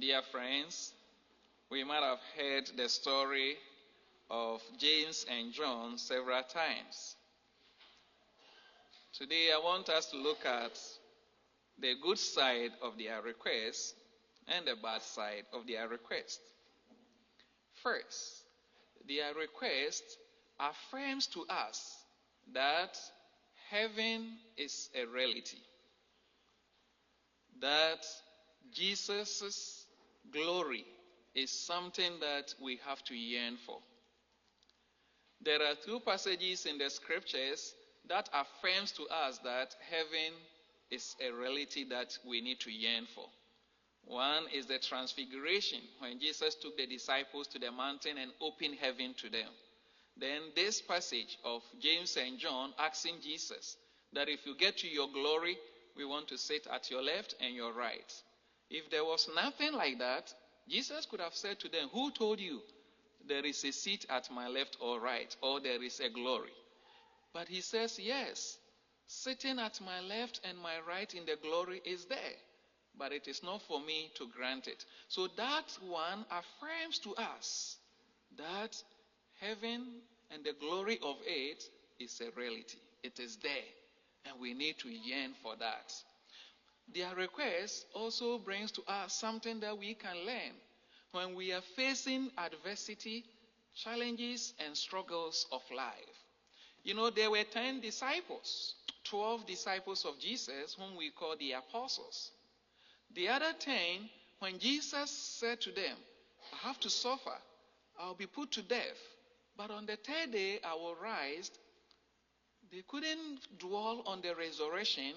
Dear friends, we might have heard the story of James and John several times. Today I want us to look at the good side of their request and the bad side of their request. First, their request affirms to us that heaven is a reality, that Jesus' glory is something that we have to yearn for. There are two passages in the scriptures that affirms to us that heaven is a reality that we need to yearn for. One is the transfiguration, when Jesus took the disciples to the mountain and opened heaven to them. Then this passage of James and John asking Jesus that if you get to your glory, we want to sit at your left and your right. If there was nothing like that, Jesus could have said to them, who told you there is a seat at my left or right, or there is a glory? But he says, yes, sitting at my left and my right in the glory is there, but it is not for me to grant it. So that one affirms to us that heaven and the glory of it is a reality. It is there, and we need to yearn for that. Their request also brings to us something that we can learn when we are facing adversity, challenges, and struggles of life. You know, there were 10 disciples, 12 disciples of Jesus, whom we call the apostles. The other 10, when Jesus said to them, I have to suffer, I'll be put to death, but on the third day I will rise, they couldn't dwell on the resurrection,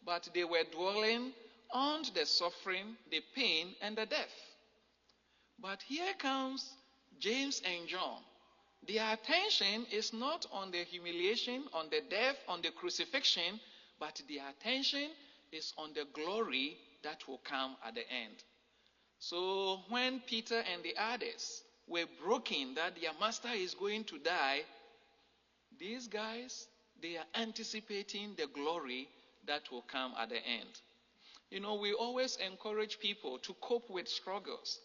but they were dwelling on the suffering, the pain, and the death. But here comes James and John. Their attention is not on the humiliation, on the death, on the crucifixion, but their attention is on the glory that will come at the end. So when Peter and the others were broken that their master is going to die, these guys, they are anticipating the glory that will come at the end. You know, we always encourage people to cope with struggles.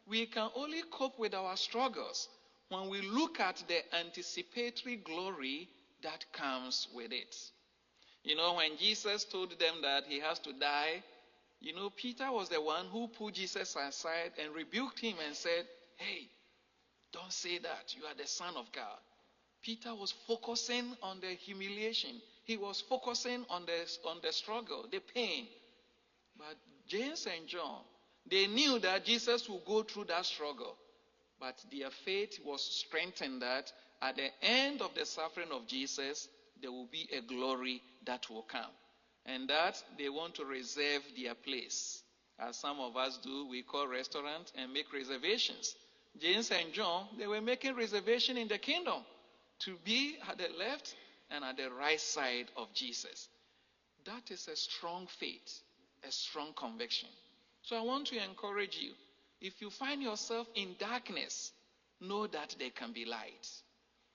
We can only cope with our struggles when we look at the anticipatory glory that comes with it. You know, when Jesus told them that he has to die, you know, Peter was the one who pulled Jesus aside and rebuked him and said, hey, don't say that. You are the Son of God. Peter was focusing on the humiliation. He was focusing on the struggle, the pain. But James and John, they knew that Jesus would go through that struggle. But their faith was strengthened that at the end of the suffering of Jesus, there will be a glory that will come. And that they want to reserve their place. As some of us do, we call restaurant and make reservations. James and John, they were making reservation in the kingdom to be at the left and at the right side of Jesus. That is a strong faith, a strong conviction. So I want to encourage you, if you find yourself in darkness, know that there can be light.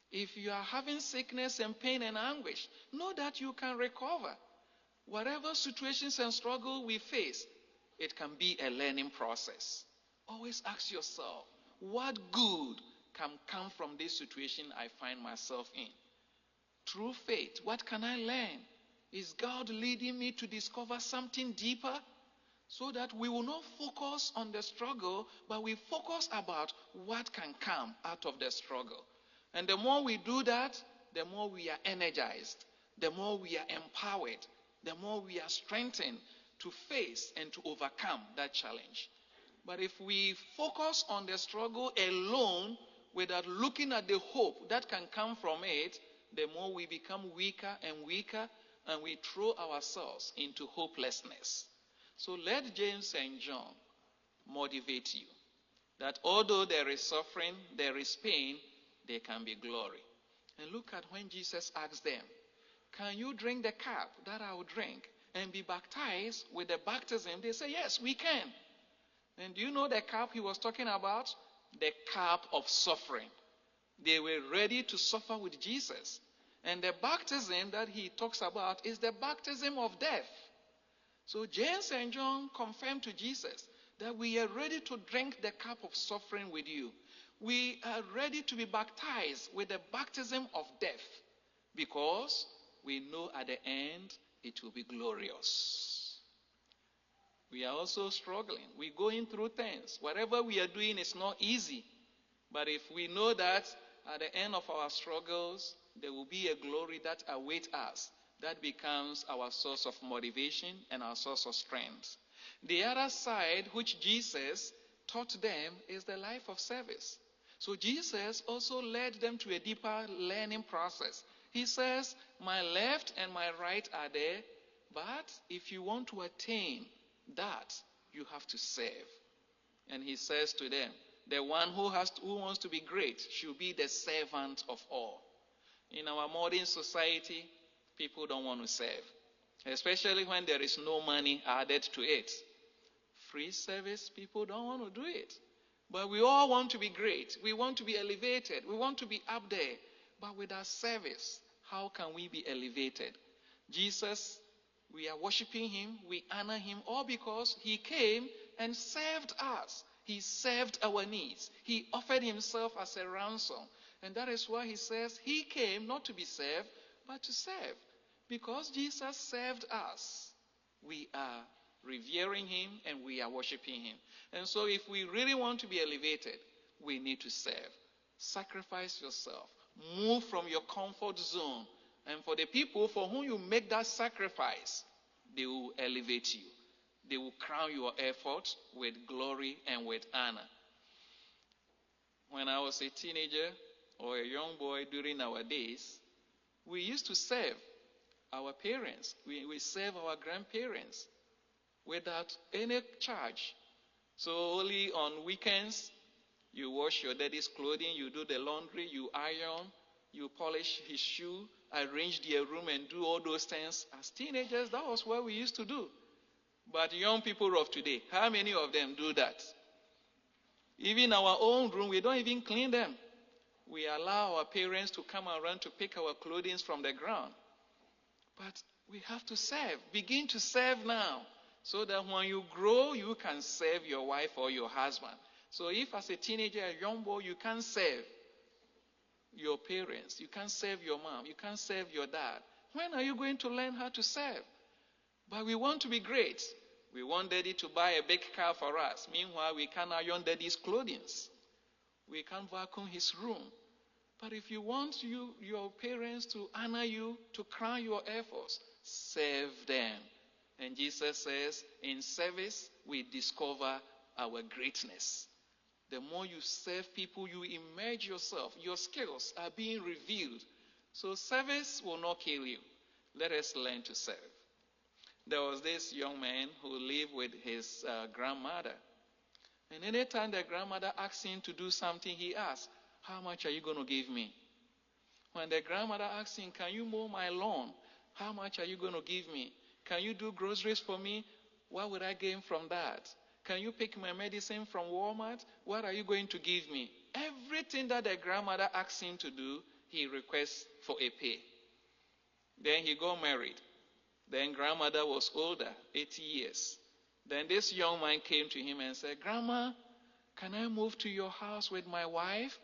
If you are having sickness and pain and anguish, know that you can recover. Whatever situations and struggle we face, it can be a learning process. Always ask yourself, what good can come from this situation I find myself in? Through faith, what can I learn? Is God leading me to discover something deeper? So that we will not focus on the struggle, but we focus about what can come out of the struggle. And the more we do that, the more we are energized, the more we are empowered, the more we are strengthened to face and to overcome that challenge. But if we focus on the struggle alone without looking at the hope that can come from it, the more we become weaker and weaker, and we throw ourselves into hopelessness. So let James and John motivate you that although there is suffering, there is pain, there can be glory. And look at when Jesus asked them, can you drink the cup that I will drink and be baptized with the baptism? They say, yes, we can. And do you know the cup he was talking about? The cup of suffering. They were ready to suffer with Jesus. And the baptism that he talks about is the baptism of death. So James and John confirmed to Jesus that we are ready to drink the cup of suffering with you. We are ready to be baptized with the baptism of death because we know at the end it will be glorious. We are also struggling. We're going through things. Whatever we are doing is not easy. But if we know that at the end of our struggles, there will be a glory that awaits us, that becomes our source of motivation and our source of strength. The other side, which Jesus taught them, is the life of service. So Jesus also led them to a deeper learning process. He says, my left and my right are there, but if you want to attain that, you have to serve. And he says to them, the one who wants to be great should be the servant of all. In our modern society, people don't want to serve, especially when there is no money added to it. Free service, people don't want to do it. But we all want to be great. We want to be elevated. We want to be up there. But with our service, how can we be elevated? Jesus, we are worshiping him, we honor him, all because he came and served us. He served our needs. He offered himself as a ransom. And that is why he says he came not to be served, but to serve. Because Jesus served us, we are revering him and we are worshiping him. And so if we really want to be elevated, we need to serve. Sacrifice yourself. Move from your comfort zone. And for the people for whom you make that sacrifice, they will elevate you. They will crown your effort with glory and with honor. When I was a teenager or a young boy during our days, we used to serve our parents. We serve our grandparents without any charge. So only on weekends, you wash your daddy's clothing, you do the laundry, you iron, you polish his shoe, arrange their room and do all those things. As teenagers, that was what we used to do. But young people of today, how many of them do that? Even our own room, we don't even clean them. We allow our parents to come around to pick our clothing from the ground. But we have to serve. Begin to serve now, so that when you grow, you can serve your wife or your husband. So if as a teenager, a young boy, you can't serve your parents, you can't serve your mom, you can't serve your dad, when are you going to learn how to serve? But we want to be great. We want daddy to buy a big car for us. Meanwhile, we can't iron daddy's clothing. We can't vacuum his room. But if you want your parents to honor you, to crown your efforts, serve them. And Jesus says, in service, we discover our greatness. The more you serve people, you immerse yourself. Your skills are being revealed. So service will not kill you. Let us learn to serve. There was this young man who lived with his grandmother. And anytime the grandmother asked him to do something, he asked, how much are you going to give me? When the grandmother asked him, can you mow my lawn? How much are you going to give me? Can you do groceries for me? What would I gain from that? Can you pick my medicine from Walmart? What are you going to give me? Everything that the grandmother asked him to do, he requests for a pay. Then he got married. Then grandmother was older, 80 years. Then this young man came to him and said, Grandma, can I move to your house with my wife?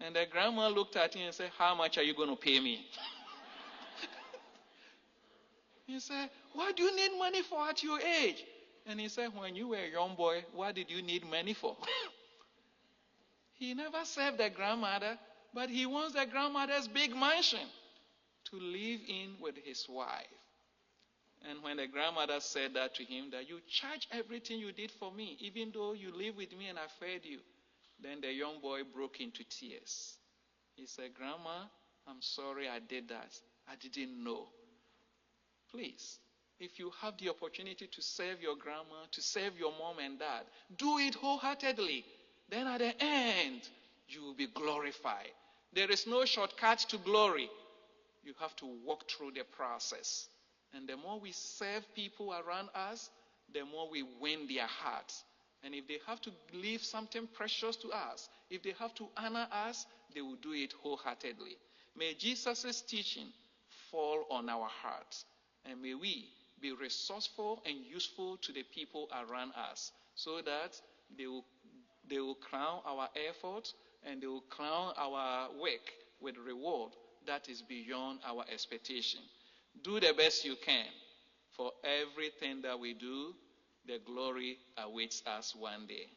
And the grandma looked at him and said, how much are you going to pay me? He said, what do you need money for at your age? And he said, when you were a young boy, what did you need money for? He never served the grandmother, but he wants the grandmother's big mansion to live in with his wife. And when the grandmother said that to him, that you charge everything you did for me, even though you live with me and I fed you, then the young boy broke into tears. He said, Grandma, I'm sorry I did that. I didn't know. Please, if you have the opportunity to serve your grandma, to serve your mom and dad, do it wholeheartedly. Then at the end, you will be glorified. There is no shortcut to glory. You have to walk through the process. And the more we serve people around us, the more we win their hearts. And if they have to leave something precious to us, if they have to honor us, they will do it wholeheartedly. May Jesus' teaching fall on our hearts. And may we be resourceful and useful to the people around us so that they will crown our effort and they will crown our work with reward that is beyond our expectation. Do the best you can. For everything that we do, the glory awaits us one day.